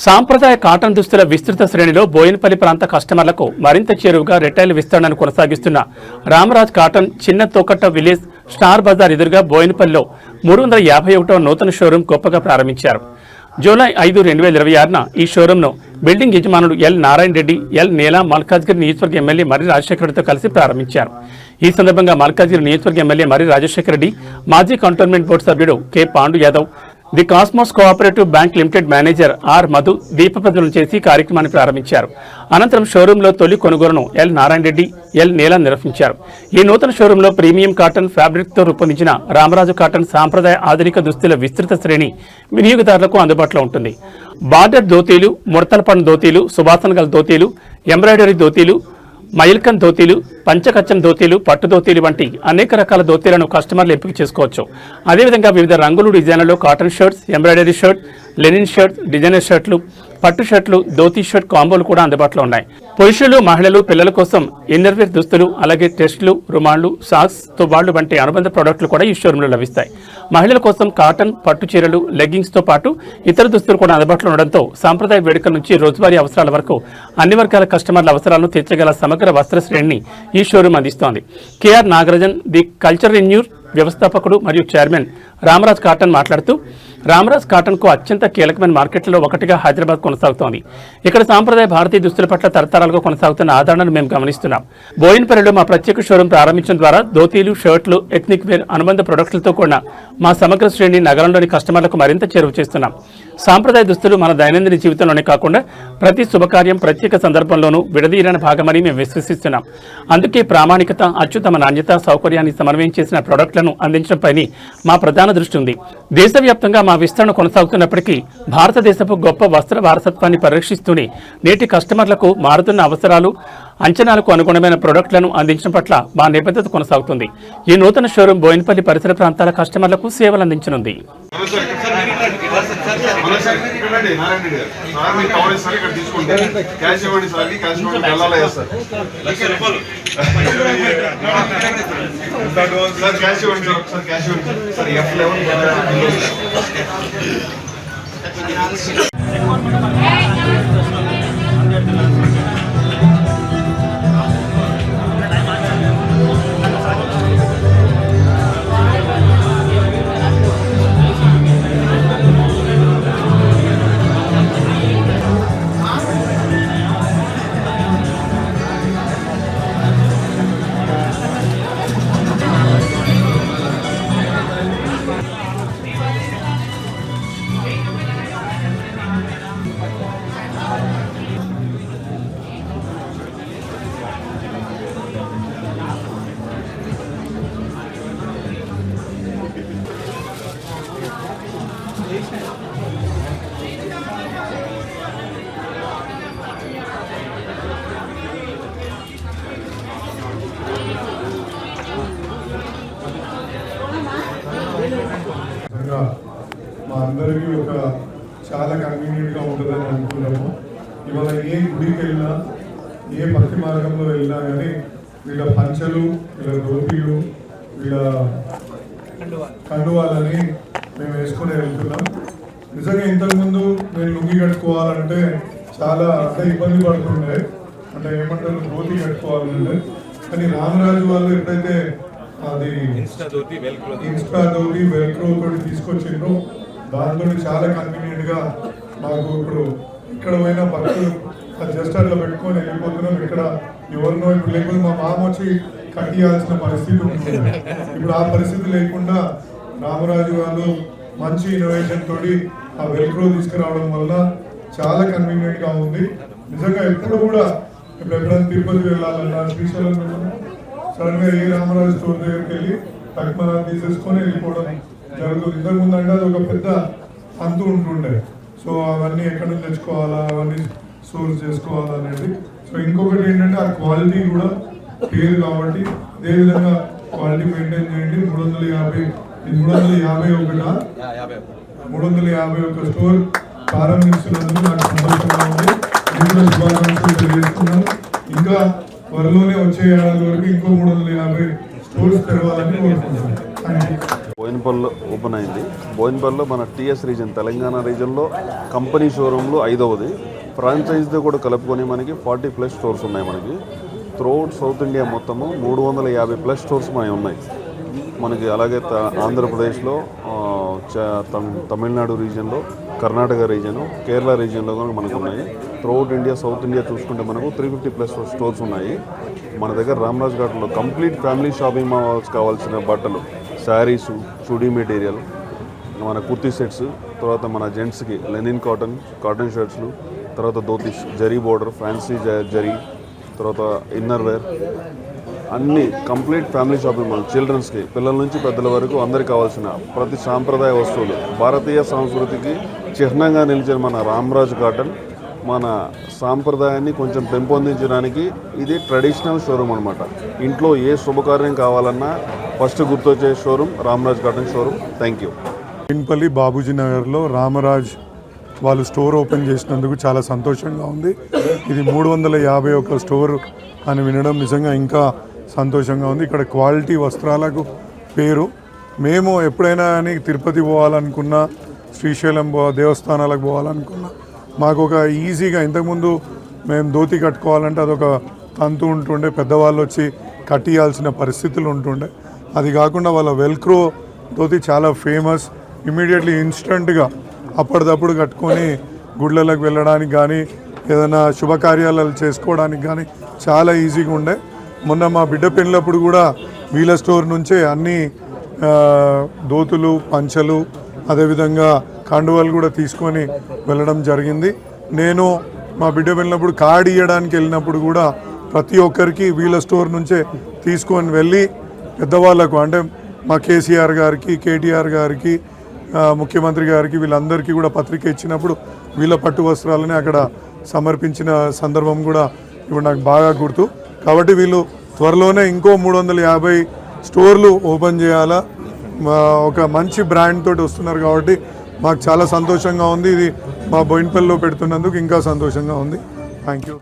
సాంప్రదాయ కాటన్ దుస్తుల విస్తృత శ్రేణిలో బోయినపల్లి ప్రాంత కస్టమర్లకు మరింత చేరువగా రిటైల్ విస్తరణను కొనసాగిస్తున్న రామరాజ్ కాటన్ చిన్న తోకట్ట విలేజ్ స్టార్ బజార్ ఎదురుగా బోయినపల్లిలో 351వ నూతన షోరూం గొప్పగా ప్రారంభించారు. జూలై 5, 2026న ఈ షోరూంను బిల్డింగ్ యజమానులు ఎల్ నారాయణ రెడ్డి, ఎల్ నీలా మల్కాజ్గిరి నియోజకవర్గ ఎమ్మెల్యే మర్రి రాజశేఖర రెడ్డితో కలిసి ప్రారంభించారు. ఈ సందర్భంగా మల్కాజ్గిరి నియోజకవర్గ ఎమ్మెల్యే మర్రి రాజశేఖర రెడ్డి, మాజీ కంటోన్మెంట్ బోర్డు సభ్యుడు K Pandu Yadav, the Cosmos co-operative bank limited manager R Madhu దీపప్రజ్వలన చేసి కార్యక్రమాన్ని ప్రారంభించారు. అనంతరం షోరూంలో తొలి కొనుగోలును ఎల్ నారాయణ రెడ్డి, ఎల్ నీలా నిర్వహించారు. ఈ నూతన షోరూంలో ప్రీమియం కాటన్ ఫ్యాబ్రిక్తో రూపొందించిన రామరాజు కాటన్ సాంప్రదాయ ఆధునిక దుస్తుల విస్తృత శ్రేణి వినియోగదారులకు అందుబాటులో ఉంటుంది. బార్డర్ ధోతీలు, ముడతల పన్ను ధోతీలు, సువాసన గల ధోతీలు, ఎంబ్రాయిడరీ ధోతీలు, మైల్కన్ ధోతీలు, పంచకచ్చం ధోతీలు, పట్టు ధోతీలు వంటి అనేక రకాల ధోతీలను కస్టమర్లు ఎంపిక చేసుకోవచ్చు. అదేవిధంగా వివిధ రంగులు, డిజైన్లలో cotton shirts, embroidery shirt, linen shirts, designer షర్ట్లు, పట్టు షర్ట్లు, ధోతీ షర్ట్ కాంబోలు కూడా అందుబాటులో ఉన్నాయి. పురుషులు, మహిళలు, పిల్లల కోసం ఇన్నర్వేర్ దుస్తులు, అలాగే టెస్టులు, రుమాళ్లు, సాక్స్, తువ్వాళ్లు వంటి అనుబంధ ప్రోడక్టులు కూడా ఈ షోరూంలో లభిస్తాయి. మహిళల కోసం కాటన్, పట్టు చీరలు, లెగ్గింగ్స్ తో పాటు ఇతర దుస్తులు కూడా అందుబాటులో ఉండడంతో సాంప్రదాయ వేడుకల నుంచి రోజువారీ అవసరాల వరకు అన్ని వర్గాల కస్టమర్ల అవసరాలను తీర్చగల సమగ్ర వస్త్ర శ్రేణిని ఈ షోరూం అందిస్తోంది. కెఆర్ నాగరాజన్, ది కల్చర్ రెన్యూర్ వ్యవస్థాపకుడు మరియు చైర్మన్ రామరాజ్ కాటన్ మాట్లాడుతూ, రామరాజ్ కాటన్కు అత్యంత కీలకమైన మార్కెట్లలో ఒకటిగా హైదరాబాద్ కొనసాగుతోంది. ఇక్కడ సాంప్రదాయ భారతీయ దుస్తుల పట్ల తరతరాలుగా కొనసాగుతున్న ఆదరణను మేము గమనిస్తున్నాం. బోయినపల్లిలో మా ప్రత్యేక షోరూం ప్రారంభించడం ద్వారా ధోతీలు, షర్ట్లు, ఎథ్నిక్ వేర్, అనుబంధ ప్రొడక్టులతో కూడిన మా సమగ్ర శ్రేణి నగరంలోని కస్టమర్లకు మరింత చేరువ చేస్తున్నాం. సాంప్రదాయ దుస్తులు మన దైనందిన జీవితంలోనే కాకుండా ప్రతి శుభకార్యం, ప్రత్యేక సందర్భంలోనూ విడదీయని భాగమని మేము విశ్వసిస్తున్నాం. అందుకే ప్రామాణికత, అత్యుత్తమ నాణ్యత, సౌకర్యాన్ని సమన్వయం చేసిన ప్రొడక్టులను అందించడంపై మా ప్రధాన దృష్టి ఉంది. దేశవ్యాప్తంగా మా విస్తరణ కొనసాగుతున్నప్పటికీ భారతదేశపు గొప్ప వస్త్ర వారసత్వాన్ని పరిరక్షిస్తూనే నేటి కస్టమర్లకు మారుతున్న అవసరాలు, అంచనాలకు అనుగుణమైన ప్రొడక్టులను అందించడం పట్ల మా నిబద్ధత కొనసాగుతుంది. ఈ నూతన షోరూం బోయినపల్లి పరిసర ప్రాంతాల కస్టమర్లకు సేవలు అందించనుంది. మా అందరికీ ఒక చాలా కన్వీనియంట్గా ఉంటుందని అనుకున్నాము. ఇవాళ ఏ గుడికి వెళ్ళినా, ఏ భక్తి మార్గంలో వెళ్ళినా కానీ వీళ్ళ పంచలు, వీళ్ళ ధోతీలు, వీళ్ళ కండువాలని మేము వేసుకుని వెళ్తున్నాం. నిజంగా ఇంతకుముందు నేను లుంగి కట్టుకోవాలంటే చాలా ఇబ్బంది పడుతుండే, అంటే ఏమంటారు ధోతి కట్టుకోవాలంటే. కానీ రామరాజు వాళ్ళు ఎప్పుడైతే అది ఇన్స్టా ధోతి వెల్క్రో తోటి తీసుకొచ్చిండ్రో దాంతో చాలా కన్వీనియంట్గా మాకు ఇప్పుడు ఇక్కడ పోయినా భక్తులు జస్ట్ అట్లా పెట్టుకొని వెళ్ళిపోతున్నాం. ఇక్కడ ఎవరినో ఇప్పుడు లేకపోతే మా మామ వచ్చి కట్టియాల్సిన పరిస్థితి ఉంటుంది. ఇప్పుడు ఆ పరిస్థితి లేకుండా రామరాజు వాళ్ళు మంచి ఇన్నోవేషన్ తోటి ఆ వెల్క్రో తీసుకురావడం వల్ల చాలా కన్వీనియంట్గా ఉంది. నిజంగా ఎప్పుడు కూడా ఇప్పుడు ఎప్పుడైనా తిరుపతి వెళ్ళాలన్నా, శ్రీశైలం వెళ్ళాలన్నా సడన్గా ఏ రామరాజు స్టోర్ దగ్గరికి వెళ్ళి తక్కువ తీసేసుకొని వెళ్ళిపోవడం జరుగుతుంది. ఇంతకుముందు అంటే అది ఒక పెద్ద అంతు ఉంటుండే. సో అవన్నీ ఎక్కడ నుంచి తెచ్చుకోవాలా, అవన్నీ సోర్స్ చేసుకోవాలా అనేది. సో ఇంకొకటి ఏంటంటే ఆ క్వాలిటీ కూడా పేరు కాబట్టి ఇదే విధంగా క్వాలిటీ మెయింటైన్ చేయండి. 351 స్టోర్ ప్రారంభిస్తున్నందుకు నాకు సంతోషంగా ఉంది. శుభాకాంక్షలు తెలియజేస్తున్నాను. ఇంకా త్వరలోనే వచ్చే ఏడాది వరకు ఇంకో 350 స్టోర్స్ తెరవాలని కోరుకుంటున్నాను. బోయినపల్లిలో ఓపెన్ అయింది. బోయిన్పల్లిలో మన టీఎస్ రీజన్ తెలంగాణ రీజన్లో కంపెనీ షోరూమ్లు 5వది. ఫ్రాంచైజ్తో కూడా కలుపుకొని మనకి 40+ స్టోర్స్ ఉన్నాయి. మనకి త్రూఅవుట్ సౌత్ ఇండియా మొత్తము 350+ స్టోర్స్ మనకి ఉన్నాయి మనకి. అలాగే ఆంధ్రప్రదేశ్లో, తమిళనాడు రీజన్లో, కర్ణాటక రీజను, కేరళ రీజన్లో కూడా మనకు ఉన్నాయి. త్రూఅవుట్ ఇండియా, సౌత్ ఇండియా చూసుకుంటే మనకు 350+ స్టోర్స్ ఉన్నాయి. మన దగ్గర రామరాజ్ ఘాట్లో కంప్లీట్ ఫ్యామిలీ షాపింగ్ మాల్స్ కావాల్సిన బట్టలు, శారీసు, చుడీ మెటీరియల్, మన కుర్తీ సెట్స్, తర్వాత మన జెంట్స్కి లెనిన్ కాటన్ షర్ట్స్లు, తర్వాత ధోతీస్, జరీ బోర్డర్, ఫ్యాన్సీ జరీ, తర్వాత ఇన్నర్ వేర్, అన్ని కంప్లీట్ ఫ్యామిలీ షాపింగ్ మాల్. చిల్డ్రన్స్కి, పిల్లల నుంచి పెద్దల వరకు అందరికి కావాల్సిన ప్రతి సాంప్రదాయ వస్తువులు, భారతీయ సంస్కృతికి చిహ్నంగా నిలిచిన మన రామరాజ్ కాటన్ మన సాంప్రదాయాన్ని కొంచెం పెంపొందించడానికి ఇది ట్రెడిషనల్ షోరూమ్ అనమాట. ఇంట్లో ఏ శుభకార్యం కావాలన్నా ఫస్ట్ గుర్తొచ్చే showroom Ramraj cotton showroom. Thank you. Boinpally బాబూజీ నగర్లో రామరాజ్ వాళ్ళు స్టోర్ ఓపెన్ చేసినందుకు చాలా సంతోషంగా ఉంది. ఇది 351 స్టోర్ అని వినడం నిజంగా ఇంకా సంతోషంగా ఉంది. ఇక్కడ క్వాలిటీ వస్త్రాలకు పేరు. మేము ఎప్పుడైనా కానీ తిరుపతి పోవాలనుకున్నా, శ్రీశైలం దేవస్థానాలకు పోవాలనుకున్నా మాకు ఒక ఈజీగా, ఇంతకుముందు మేము ధోతి కట్టుకోవాలంటే అదొక తంతు ఉంటుండే, పెద్దవాళ్ళు వచ్చి కట్టియాల్సిన పరిస్థితులు ఉంటుండే. అది కాకుండా వాళ్ళ వెల్క్రో ధోతి చాలా ఫేమస్. ఇమీడియట్లీ ఇన్స్టెంట్గా అప్పటిదప్పుడు కట్టుకొని గుళ్ళలకు వెళ్ళడానికి కానీ, ఏదైనా శుభకార్యాలు చేసుకోవడానికి కానీ చాలా ఈజీగా ఉండే. మొన్న మా బిడ్డ పెళ్ళినప్పుడు కూడా వీళ్ళ స్టోర్ నుంచే అన్ని దోతులు, పంచలు, అదేవిధంగా కండువాలు కూడా తీసుకొని వెళ్ళడం జరిగింది. నేను మా బిడ్డ వెళ్ళినప్పుడు కార్డు ఇవ్వడానికి వెళ్ళినప్పుడు కూడా ప్రతి ఒక్కరికి వీళ్ళ స్టోర్ నుంచే తీసుకొని వెళ్ళి పెద్దవాళ్ళకు, అంటే మా కేసీఆర్ గారికి, కేటీఆర్ గారికి, ముఖ్యమంత్రి గారికి, వీళ్ళందరికీ కూడా పత్రిక ఇచ్చినప్పుడు వీళ్ళ పట్టు వస్త్రాలని అక్కడ సమర్పించిన సందర్భం కూడా ఇప్పుడు నాకు బాగా గుర్తు. కాబట్టి వీళ్ళు త్వరలోనే ఇంకో 350 స్టోర్లు ఓపెన్ చేయాలా, ఒక మంచి బ్రాండ్ తోటి వస్తున్నారు. కాబట్టి మాకు చాలా సంతోషంగా ఉంది. ఇది మా బోయిన్పల్లిలో పెడుతున్నందుకు ఇంకా సంతోషంగా ఉంది. Thank you.